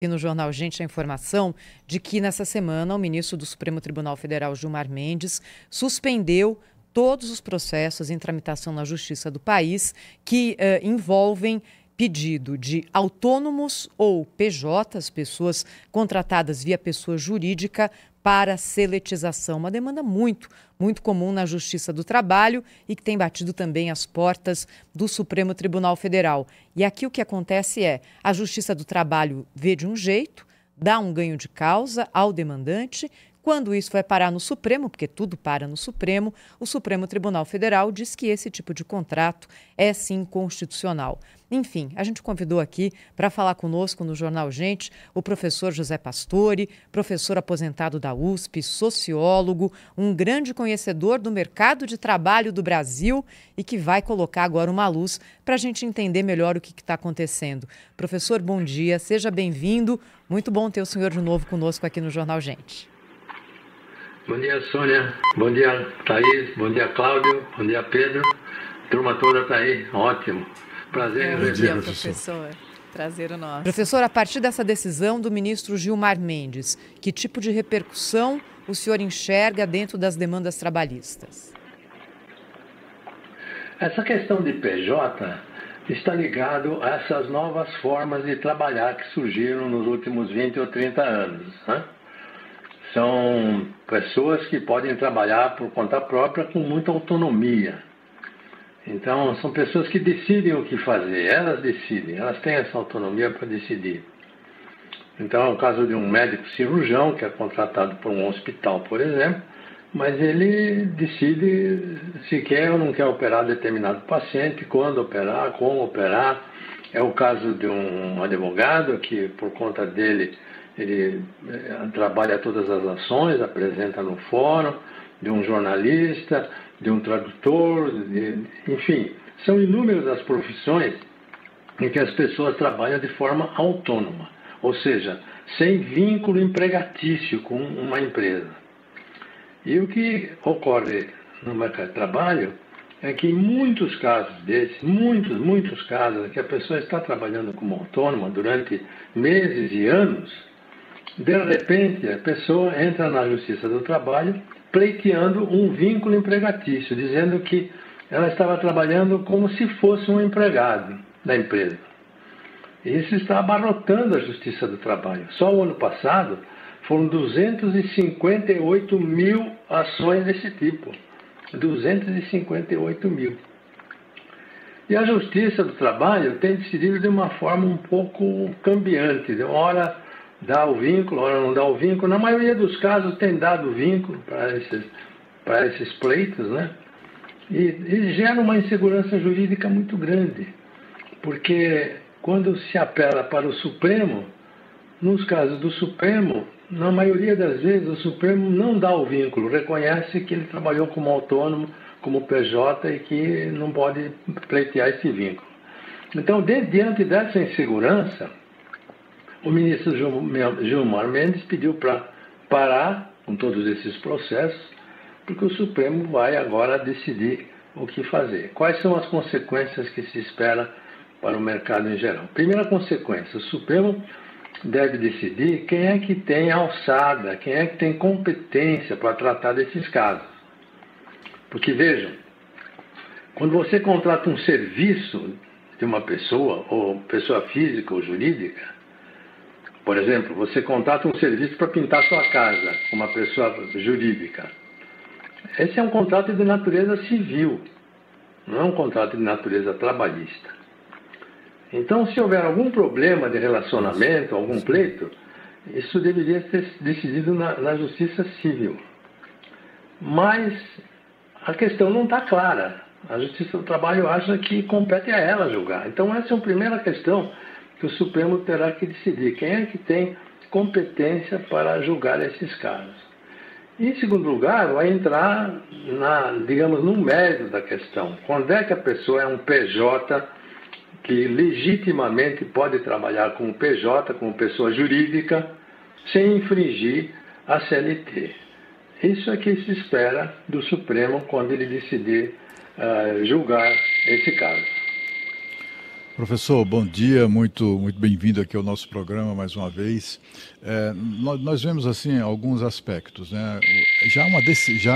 E no Jornal Gente a informação de que nessa semana o ministro do Supremo Tribunal Federal, Gilmar Mendes, suspendeu todos os processos em tramitação na Justiça do país que envolvem pedido de autônomos ou PJs, pessoas contratadas via pessoa jurídica, para seletização. Uma demanda muito comum na Justiça do Trabalho e que tem batido também as portas do Supremo Tribunal Federal. E aqui o que acontece é, a Justiça do Trabalho vê de um jeito, dá um ganho de causa ao demandante. Quando isso vai parar no Supremo, porque tudo para no Supremo, o Supremo Tribunal Federal diz que esse tipo de contrato é sim constitucional. Enfim, a gente convidou aqui para falar conosco no Jornal Gente o professor José Pastore, professor aposentado da USP, sociólogo, um grande conhecedor do mercado de trabalho do Brasil e que vai colocar agora uma luz para a gente entender melhor o que está acontecendo. Professor, bom dia, seja bem-vindo. Muito bom ter o senhor de novo conosco aqui no Jornal Gente. Bom dia, Sônia. Bom dia, Thaís. Bom dia, Cláudio. Bom dia, Pedro. A turma toda está aí. Ótimo. Prazer em Bom dia, professor. Prazer é nosso. Professor, a partir dessa decisão do ministro Gilmar Mendes, que tipo de repercussão o senhor enxerga dentro das demandas trabalhistas? Essa questão de PJ está ligado a essas novas formas de trabalhar que surgiram nos últimos 20 ou 30 anos, né? São pessoas que podem trabalhar por conta própria com muita autonomia. Então, são pessoas que decidem o que fazer, elas decidem, elas têm essa autonomia para decidir. Então, é o caso de um médico cirurgião que é contratado por um hospital, por exemplo, mas ele decide se quer ou não quer operar determinado paciente, quando operar, como operar. É o caso de um advogado que, por conta dele, ele trabalha todas as ações, apresenta no fórum, de um jornalista, de um tradutor, enfim, são inúmeras as profissões em que as pessoas trabalham de forma autônoma, ou seja, sem vínculo empregatício com uma empresa. E o que ocorre no mercado de trabalho é que em muitos casos desses, muitos casos, em que a pessoa está trabalhando como autônoma durante meses e anos, de repente a pessoa entra na Justiça do Trabalho pleiteando um vínculo empregatício, dizendo que ela estava trabalhando como se fosse um empregado da empresa. Isso está abarrotando a Justiça do Trabalho. Só o ano passado foram 258 mil ações desse tipo. 258 mil. E a Justiça do Trabalho tem decidido de uma forma um pouco cambiante. De uma hora dá o vínculo, ora não dá o vínculo. Na maioria dos casos tem dado vínculo para esses pleitos, né? E gera uma insegurança jurídica muito grande. Porque quando se apela para o Supremo, nos casos do Supremo, na maioria das vezes o Supremo não dá o vínculo, reconhece que ele trabalhou como autônomo, como PJ e que não pode pleitear esse vínculo. Então, diante dessa insegurança, o ministro Gilmar Mendes pediu para parar com todos esses processos, porque o Supremo vai agora decidir o que fazer. Quais são as consequências que se espera para o mercado em geral? Primeira consequência, o Supremo deve decidir quem é que tem alçada, quem é que tem competência para tratar desses casos. Porque, vejam, quando você contrata um serviço de uma pessoa, ou pessoa física ou jurídica, por exemplo, você contrata um serviço para pintar sua casa, uma pessoa jurídica. Esse é um contrato de natureza civil, não é um contrato de natureza trabalhista. Então, se houver algum problema de relacionamento, algum pleito, isso deveria ser decidido na Justiça Civil. Mas a questão não está clara. A Justiça do Trabalho acha que compete a ela julgar. Então, essa é a primeira questão que o Supremo terá que decidir. Quem é que tem competência para julgar esses casos? E, em segundo lugar, vai entrar, no mérito da questão. Quando é que a pessoa é um PJ que legitimamente pode trabalhar como PJ, como pessoa jurídica, sem infringir a CLT? Isso é que se espera do Supremo quando ele decidir julgar esse caso. Professor, bom dia, muito bem-vindo aqui ao nosso programa mais uma vez. Nós vemos assim alguns aspectos, né? Já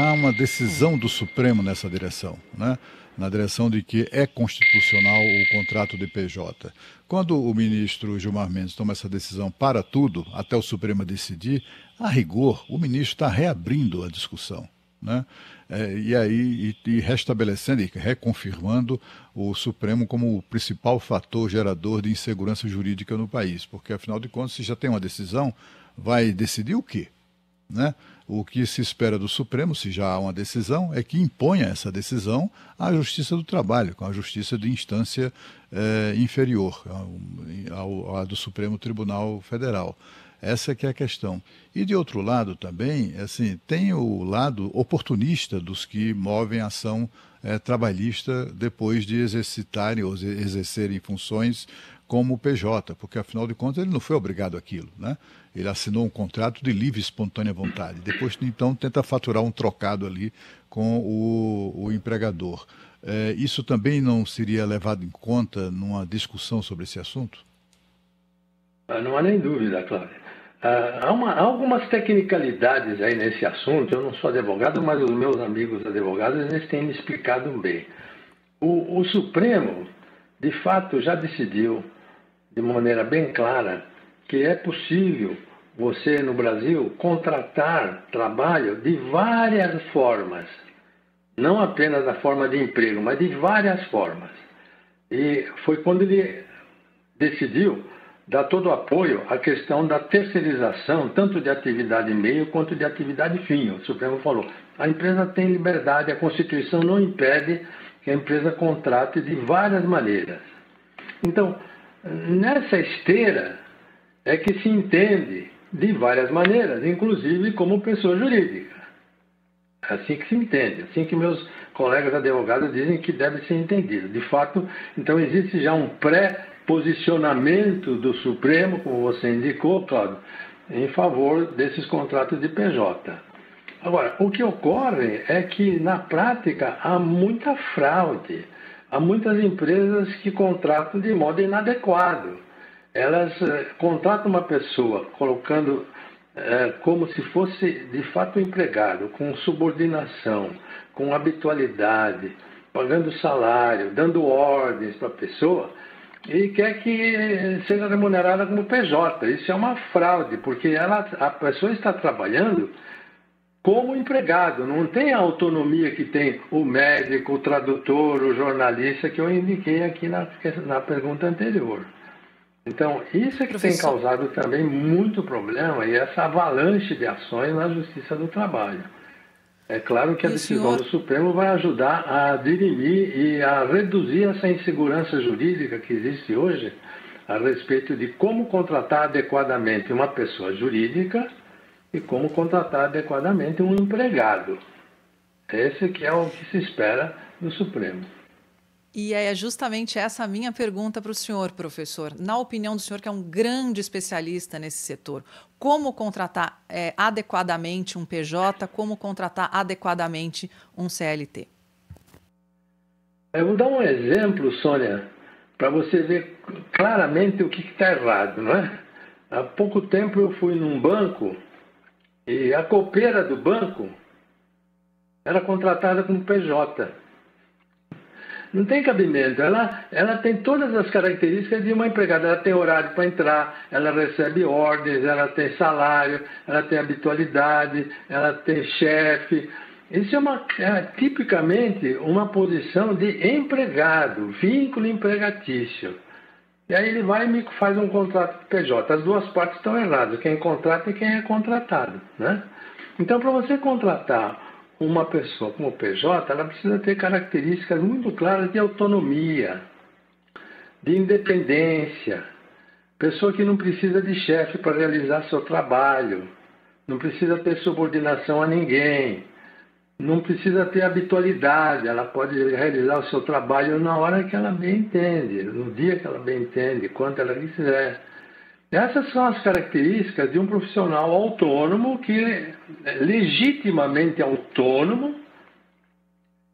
há uma decisão do Supremo nessa direção, né? Na direção de que é constitucional o contrato de PJ. Quando o ministro Gilmar Mendes toma essa decisão para tudo, até o Supremo decidir, a rigor, o ministro está reabrindo a discussão, né? E restabelecendo e reconfirmando o Supremo como o principal fator gerador de insegurança jurídica no país, porque afinal de contas, se já tem uma decisão, vai decidir o quê? Né? O que se espera do Supremo, se já há uma decisão, é que imponha essa decisão à Justiça do Trabalho, com a Justiça de instância inferior, à do Supremo Tribunal Federal. Essa que é a questão. E de outro lado também, assim, tem o lado oportunista dos que movem a ação trabalhista depois de exercitarem ou exercerem funções como PJ, porque afinal de contas ele não foi obrigado àquilo, né? Ele assinou um contrato de livre e espontânea vontade. Depois, então, tenta faturar um trocado ali com o empregador. Isso também não seria levado em conta numa discussão sobre esse assunto? Não há nem dúvida, Cláudio. Há algumas tecnicalidades aí nesse assunto. Eu não sou advogado, mas os meus amigos advogados eles têm me explicado bem. O Supremo, de fato, já decidiu de maneira bem clara que é possível você, no Brasil, contratar trabalho de várias formas. Não apenas da forma de emprego, mas de várias formas. E foi quando ele decidiu dar todo o apoio à questão da terceirização, tanto de atividade meio quanto de atividade fim. O Supremo falou, a empresa tem liberdade, a Constituição não impede que a empresa contrate de várias maneiras. Então, nessa esteira é que se entende de várias maneiras, inclusive como pessoa jurídica. É assim que se entende, assim que meus colegas advogados dizem que deve ser entendido. De fato, então existe já um pré-posicionamento do Supremo, como você indicou, Cláudio, em favor desses contratos de PJ. Agora, o que ocorre é que, na prática, há muita fraude. Há muitas empresas que contratam de modo inadequado. Elas contratam uma pessoa colocando como se fosse de fato empregado, com subordinação, com habitualidade, pagando salário, dando ordens para a pessoa e quer que seja remunerada como PJ. Isso é uma fraude, porque a pessoa está trabalhando como empregado, não tem a autonomia que tem o médico, o tradutor, o jornalista, que eu indiquei aqui na pergunta anterior. Então, isso é que tem causado também muito problema e essa avalanche de ações na Justiça do Trabalho. É claro que a decisão do Supremo vai ajudar a dirimir e a reduzir essa insegurança jurídica que existe hoje a respeito de como contratar adequadamente uma pessoa jurídica e como contratar adequadamente um empregado. Esse que é o que se espera do Supremo. E é justamente essa a minha pergunta para o senhor, professor. Na opinião do senhor, que é um grande especialista nesse setor, como contratar adequadamente um PJ, como contratar adequadamente um CLT? Eu vou dar um exemplo, Sônia, para você ver claramente o que está errado, não é? Há pouco tempo eu fui num banco e a copeira do banco era contratada como PJ. Não tem cabimento. Ela tem todas as características de uma empregada. Ela tem horário para entrar, ela recebe ordens, ela tem salário, ela tem habitualidade, ela tem chefe. Isso é tipicamente uma posição de empregado, vínculo empregatício. E aí ele vai e me faz um contrato de PJ. As duas partes estão erradas, quem contrata e quem é contratado, né? Então, para você contratar uma pessoa como PJ, ela precisa ter características muito claras de autonomia, de independência, pessoa que não precisa de chefe para realizar seu trabalho, não precisa ter subordinação a ninguém, não precisa ter habitualidade, ela pode realizar o seu trabalho na hora que ela bem entende, no dia que ela bem entende, quando ela quiser. Essas são as características de um profissional autônomo, que é legitimamente autônomo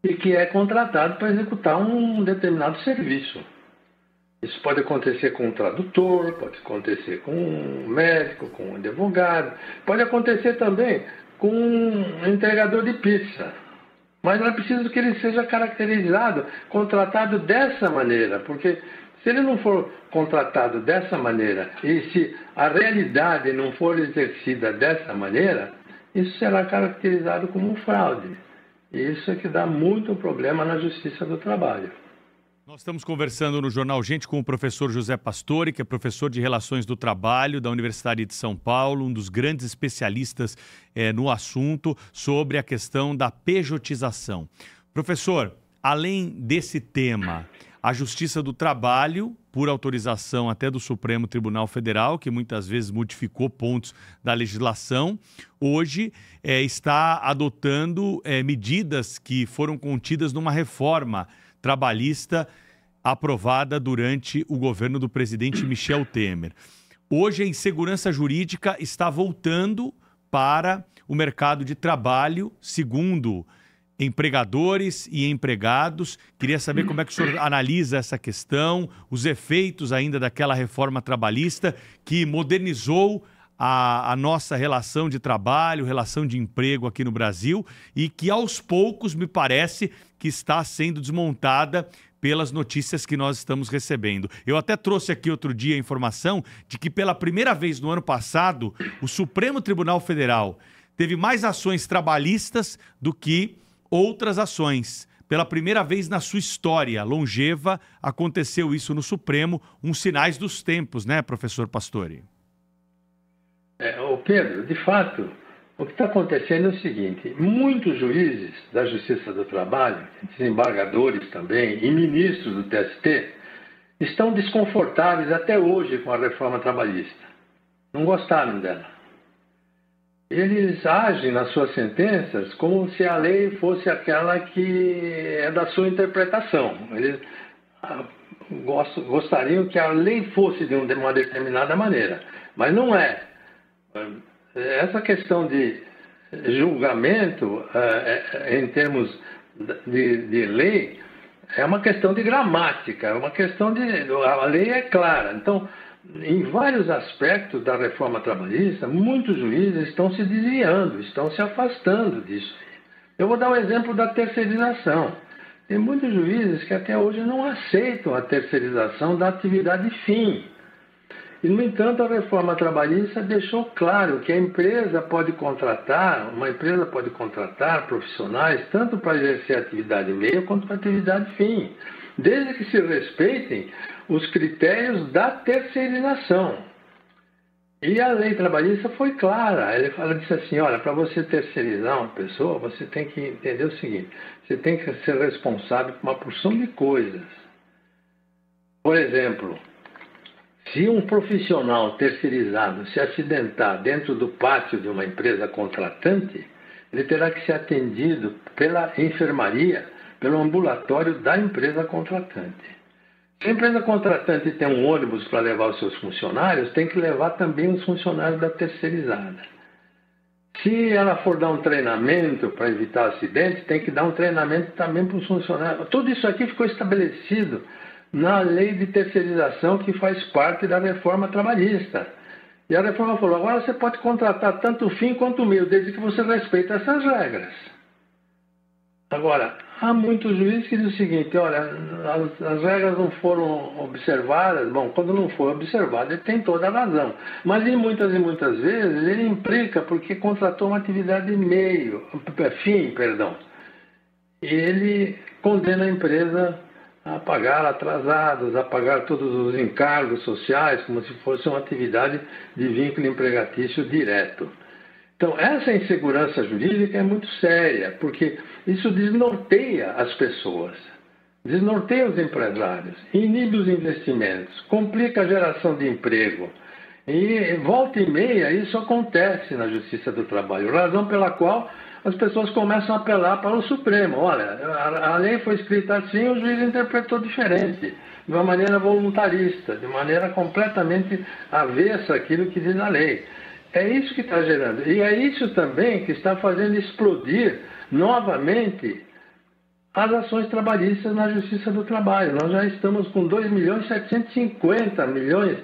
e que é contratado para executar um determinado serviço. Isso pode acontecer com um tradutor, pode acontecer com um médico, com um advogado, pode acontecer também com um entregador de pizza. Mas é preciso que ele seja caracterizado, contratado dessa maneira, porque se ele não for contratado dessa maneira e se a realidade não for exercida dessa maneira, isso será caracterizado como fraude. E isso é que dá muito problema na Justiça do Trabalho. Nós estamos conversando no Jornal Gente com o professor José Pastore, que é professor de Relações do Trabalho da Universidade de São Paulo, um dos grandes especialistas no assunto sobre a questão da pejotização. Professor, além desse tema, a Justiça do Trabalho, por autorização até do Supremo Tribunal Federal, que muitas vezes modificou pontos da legislação, hoje está adotando medidas que foram contidas numa reforma trabalhista aprovada durante o governo do presidente Michel Temer. Hoje a insegurança jurídica está voltando para o mercado de trabalho, segundo empregadores e empregados. Queria saber como é que o senhor analisa essa questão, os efeitos ainda daquela reforma trabalhista que modernizou a nossa relação de trabalho, relação de emprego aqui no Brasil e que aos poucos me parece que está sendo desmontada pelas notícias que nós estamos recebendo. Eu até trouxe aqui outro dia a informação de que pela primeira vez no ano passado o Supremo Tribunal Federal teve mais ações trabalhistas do que outras ações. Pela primeira vez na sua história longeva aconteceu isso no Supremo, uns sinais dos tempos, né, professor Pastore? Pedro, de fato, o que está acontecendo é o seguinte: muitos juízes da Justiça do Trabalho, desembargadores também, e ministros do TST, estão desconfortáveis até hoje com a reforma trabalhista. Não gostaram dela. Eles agem nas suas sentenças como se a lei fosse aquela que é da sua interpretação. Eles gostariam que a lei fosse de uma determinada maneira, mas não é. Essa questão de julgamento em termos de lei é uma questão de gramática, é uma questão de... A lei é clara. Então, em vários aspectos da reforma trabalhista, muitos juízes estão se desviando, estão se afastando disso. Eu vou dar um exemplo da terceirização. Tem muitos juízes que até hoje não aceitam a terceirização da atividade fim. E, no entanto, a reforma trabalhista deixou claro que uma empresa pode contratar profissionais tanto para exercer atividade meio quanto para atividade fim, desde que se respeitem os critérios da terceirização. E a lei trabalhista foi clara. Ela disse assim: olha, para você terceirizar uma pessoa, você tem que entender o seguinte: você tem que ser responsável por uma porção de coisas. Por exemplo, se um profissional terceirizado se acidentar dentro do pátio de uma empresa contratante, ele terá que ser atendido pela enfermaria, pelo ambulatório da empresa contratante. Se a empresa contratante tem um ônibus para levar os seus funcionários, tem que levar também os funcionários da terceirizada. Se ela for dar um treinamento para evitar acidentes, tem que dar um treinamento também para os funcionários. Tudo isso aqui ficou estabelecido na lei de terceirização que faz parte da reforma trabalhista. E a reforma falou: agora você pode contratar tanto o fim quanto o meio, desde que você respeite essas regras. Agora, há muitos juízes que dizem o seguinte: olha, as regras não foram observadas. Bom, quando não for observado, ele tem toda a razão. Mas e muitas vezes ele implica porque contratou uma atividade fim. E ele condena a empresa a pagar atrasados, a pagar todos os encargos sociais, como se fosse uma atividade de vínculo empregatício direto. Então, essa insegurança jurídica é muito séria, porque isso desnorteia as pessoas, desnorteia os empresários, inibe os investimentos, complica a geração de emprego. E volta e meia isso acontece na Justiça do Trabalho, razão pela qual as pessoas começam a apelar para o Supremo. Olha, a lei foi escrita assim, o juiz interpretou diferente, de uma maneira voluntarista, de maneira completamente avessa àquilo que diz a lei. É isso que está gerando. E é isso também que está fazendo explodir novamente as ações trabalhistas na Justiça do Trabalho. Nós já estamos com 2.750.000.000,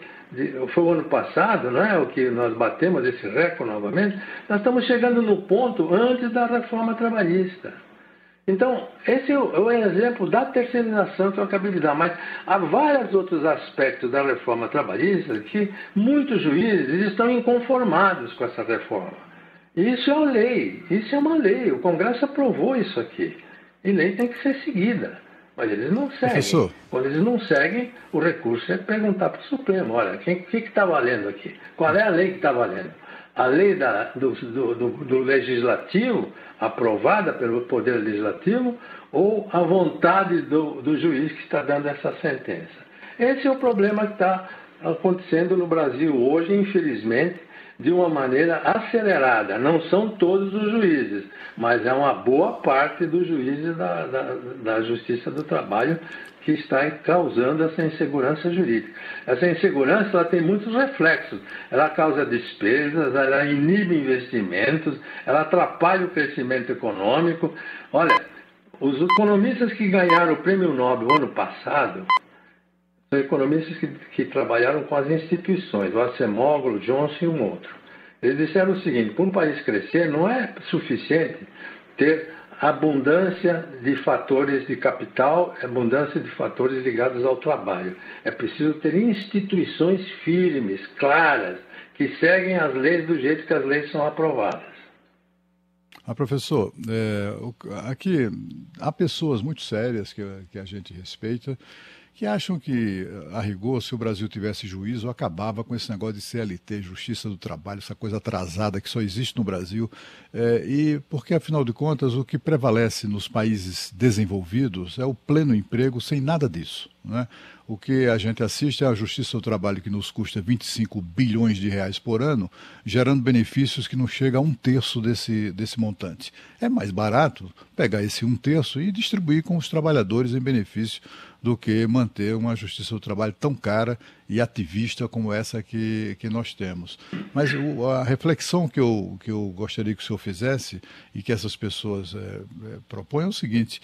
foi o ano passado, né, o que nós batemos esse recorde novamente. Nós estamos chegando no ponto antes da reforma trabalhista. Então, esse é o exemplo da terceirização que eu acabei de dar, mas há vários outros aspectos da reforma trabalhista que muitos juízes estão inconformados com essa reforma. E isso é uma lei, isso é uma lei, o Congresso aprovou isso aqui. E lei tem que ser seguida, mas eles não seguem. Professor. Quando eles não seguem, o recurso é perguntar para o Supremo, olha, o que está valendo aqui? Qual é a lei que está valendo? A lei do Legislativo, aprovada pelo Poder Legislativo, ou a vontade do juiz que está dando essa sentença? Esse é o problema que está acontecendo no Brasil hoje, infelizmente, de uma maneira acelerada. Não são todos os juízes, mas é uma boa parte dos juízes da Justiça do Trabalho que está causando essa insegurança jurídica. Essa insegurança ela tem muitos reflexos. Ela causa despesas, ela inibe investimentos, ela atrapalha o crescimento econômico. Olha, os economistas que ganharam o Prêmio Nobel ano passado são economistas que trabalharam com as instituições, o Acemoglu, o Johnson e um outro. Eles disseram o seguinte: para um país crescer não é suficiente ter abundância de fatores de capital, abundância de fatores ligados ao trabalho. É preciso ter instituições firmes, claras, que seguem as leis do jeito que as leis são aprovadas. Professor, aqui há pessoas muito sérias que a gente respeita, que acham que, a rigor, se o Brasil tivesse juízo, acabava com esse negócio de CLT, Justiça do Trabalho, essa coisa atrasada que só existe no Brasil. E porque, afinal de contas, o que prevalece nos países desenvolvidos é o pleno emprego sem nada disso, né? O que a gente assiste é a Justiça do Trabalho que nos custa 25 bilhões de reais por ano, gerando benefícios que não chegam a 1/3 desse montante. É mais barato pegar esse 1/3 e distribuir com os trabalhadores em benefício do que manter uma Justiça do Trabalho tão cara e ativista como essa que nós temos. Mas a reflexão que eu gostaria que o senhor fizesse e que essas pessoas propõem é o seguinte: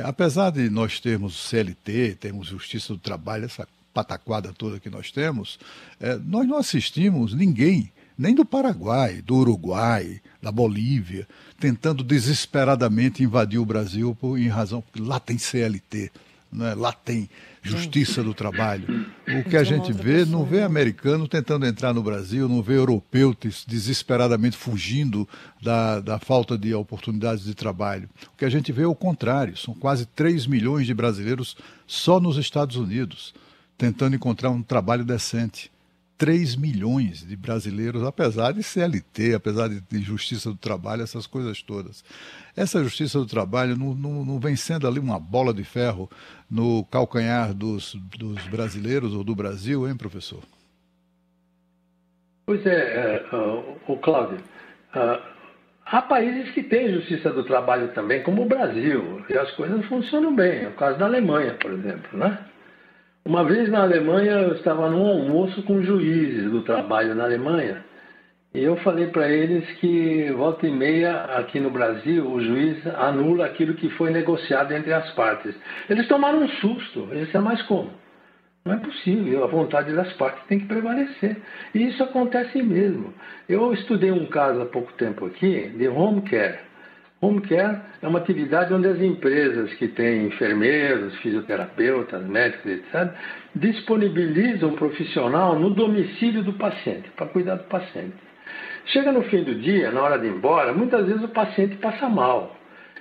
apesar de nós termos CLT, termos Justiça do Trabalho, essa pataquada toda que nós temos, nós não assistimos ninguém, nem do Paraguai, do Uruguai, da Bolívia, tentando desesperadamente invadir o Brasil em razão porque lá tem CLT. Né? Lá tem Justiça do Trabalho. O que a gente vê, não vê americano tentando entrar no Brasil, não vê europeu desesperadamente fugindo da falta de oportunidades de trabalho. O que a gente vê é o contrário, são quase 3 milhões de brasileiros só nos Estados Unidos, tentando encontrar um trabalho decente. 3 milhões de brasileiros, apesar de CLT, apesar de Justiça do Trabalho, essas coisas todas. Essa Justiça do Trabalho não vem sendo ali uma bola de ferro no calcanhar dos brasileiros ou do Brasil, hein, professor? Pois é, Cláudio, há países que têm Justiça do Trabalho também, como o Brasil, e as coisas funcionam bem. É o caso da Alemanha, por exemplo, né? Uma vez na Alemanha, eu estava num almoço com juízes do trabalho na Alemanha e eu falei para eles que, volta e meia, aqui no Brasil, o juiz anula aquilo que foi negociado entre as partes. Eles tomaram um susto, eles disseram, mas como? Não é possível, a vontade das partes tem que prevalecer. E isso acontece mesmo. Eu estudei um caso há pouco tempo aqui de home care. Home care é uma atividade onde as empresas que têm enfermeiros, fisioterapeutas, médicos, etc., disponibilizam um profissional no domicílio do paciente, para cuidar do paciente. Chega no fim do dia, na hora de ir embora, muitas vezes o paciente passa mal.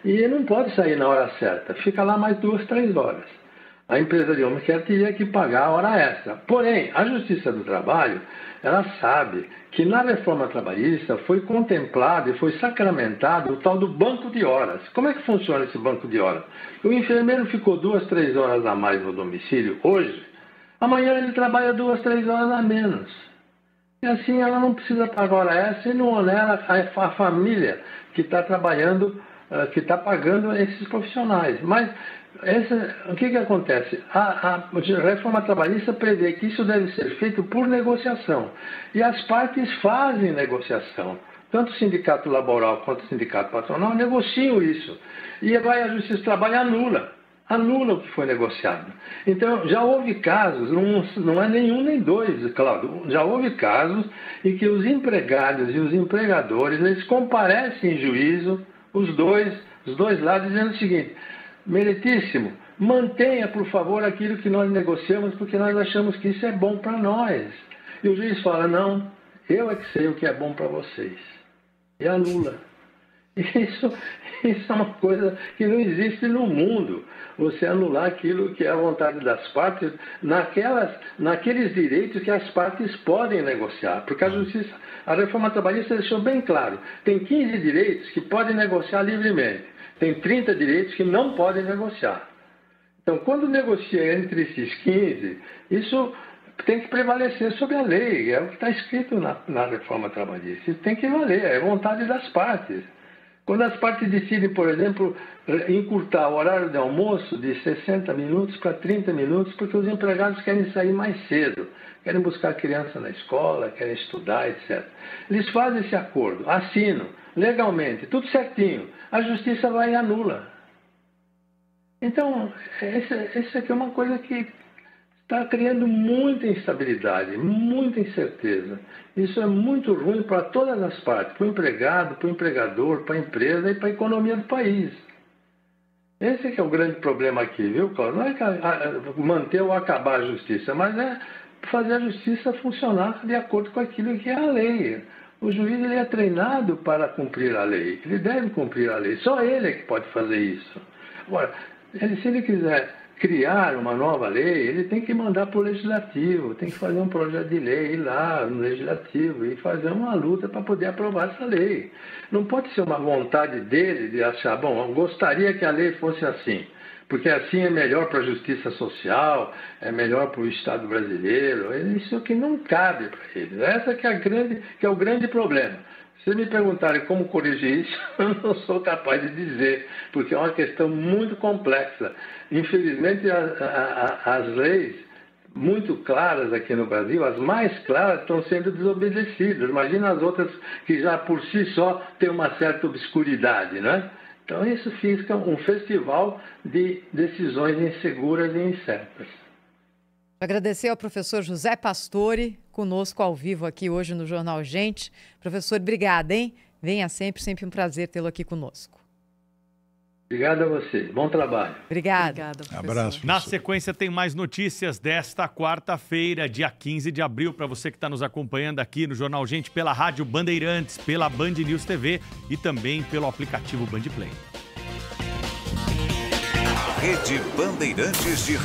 E ele não pode sair na hora certa, fica lá mais 2, 3 horas. A empresa de home care teria que pagar a hora extra. Porém, a Justiça do Trabalho, ela sabe que na reforma trabalhista foi contemplado e foi sacramentado o tal do banco de horas. Como é que funciona esse banco de horas? O enfermeiro ficou 2, 3 horas a mais no domicílio hoje, amanhã ele trabalha 2, 3 horas a menos. E assim ela não precisa pagar hora extra e não onera a família que está trabalhando, que está pagando esses profissionais. Mas o que acontece? A reforma trabalhista prevê que isso deve ser feito por negociação. E as partes fazem negociação. tanto o sindicato laboral quanto o sindicato patronal negociam isso. E vai a Justiça do Trabalho e anula o que foi negociado. Então, já houve casos, não é nenhum nem dois, Cláudio, já houve casos em que os empregados e os empregadores, eles comparecem em juízo, os dois lados, dizendo o seguinte: meritíssimo, mantenha, por favor, aquilo que nós negociamos, porque nós achamos que isso é bom para nós. E o juiz fala: não, eu é que sei o que é bom para vocês. E anula. Isso é uma coisa que não existe no mundo. Você anular aquilo que é a vontade das partes naqueles direitos que as partes podem negociar. Porque a reforma trabalhista deixou bem claro: tem 15 direitos que podem negociar livremente, tem 30 direitos que não podem negociar. Então, quando negocia entre esses 15, isso tem que prevalecer sobre a lei, é o que está escrito na reforma trabalhista. Isso tem que valer, é vontade das partes. Quando as partes decidem, por exemplo, encurtar o horário de almoço de 60 minutos para 30 minutos, porque os empregados querem sair mais cedo, querem buscar a criança na escola, querem estudar, etc. Eles fazem esse acordo, assinam, legalmente, tudo certinho. A justiça vai e anula. Então, essa aqui é uma coisa que está criando muita instabilidade, muita incerteza. Isso é muito ruim para todas as partes, para o empregado, para o empregador, para a empresa e para a economia do país. Esse que é o grande problema aqui, viu, Cláudio? Não é manter ou acabar a justiça, mas é fazer a justiça funcionar de acordo com aquilo que é a lei. O juiz ele é treinado para cumprir a lei, ele deve cumprir a lei, só ele é que pode fazer isso. Agora, se ele quiser criar uma nova lei, ele tem que mandar para o legislativo, tem que fazer um projeto de lei, ir lá no legislativo e fazer uma luta para poder aprovar essa lei. Não pode ser uma vontade dele de achar: bom, eu gostaria que a lei fosse assim, porque assim é melhor para a justiça social, é melhor para o Estado brasileiro. Isso que não cabe para ele. Essa que é o grande problema. Se me perguntarem como corrigir isso, eu não sou capaz de dizer, porque é uma questão muito complexa. Infelizmente, as leis muito claras aqui no Brasil, as mais claras, estão sendo desobedecidas. Imagina as outras que já por si só têm uma certa obscuridade, né? Então isso fica um festival de decisões inseguras e incertas. Agradecer ao professor José Pastore, conosco ao vivo aqui hoje no Jornal Gente. Professor, obrigada, hein? Venha sempre um prazer tê-lo aqui conosco. Obrigado a você. Bom trabalho. Obrigada. Abraço. Professor. Na sequência tem mais notícias desta quarta-feira, dia 15 de abril, para você que está nos acompanhando aqui no Jornal Gente pela Rádio Bandeirantes, pela Band News TV e também pelo aplicativo Band Play. Rede Bandeirantes de